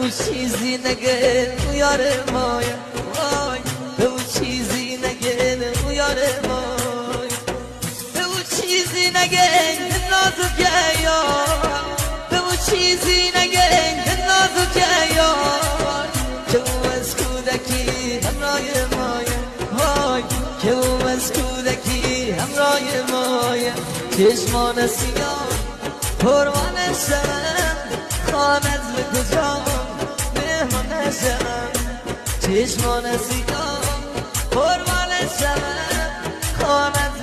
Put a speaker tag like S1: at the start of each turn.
S1: او چیزی نگه او یار مایا وای او چیزی نگه او یار مایا او چیزی نگه نازکه یار او چیزی نگه نازکه یار که او از کودکی همراه مایا وای که او از کودکی همراه مایا چشمان سیاه پروان شرم خانت به کجا مهمان شرم چشمان سیاه پروان شرم خانت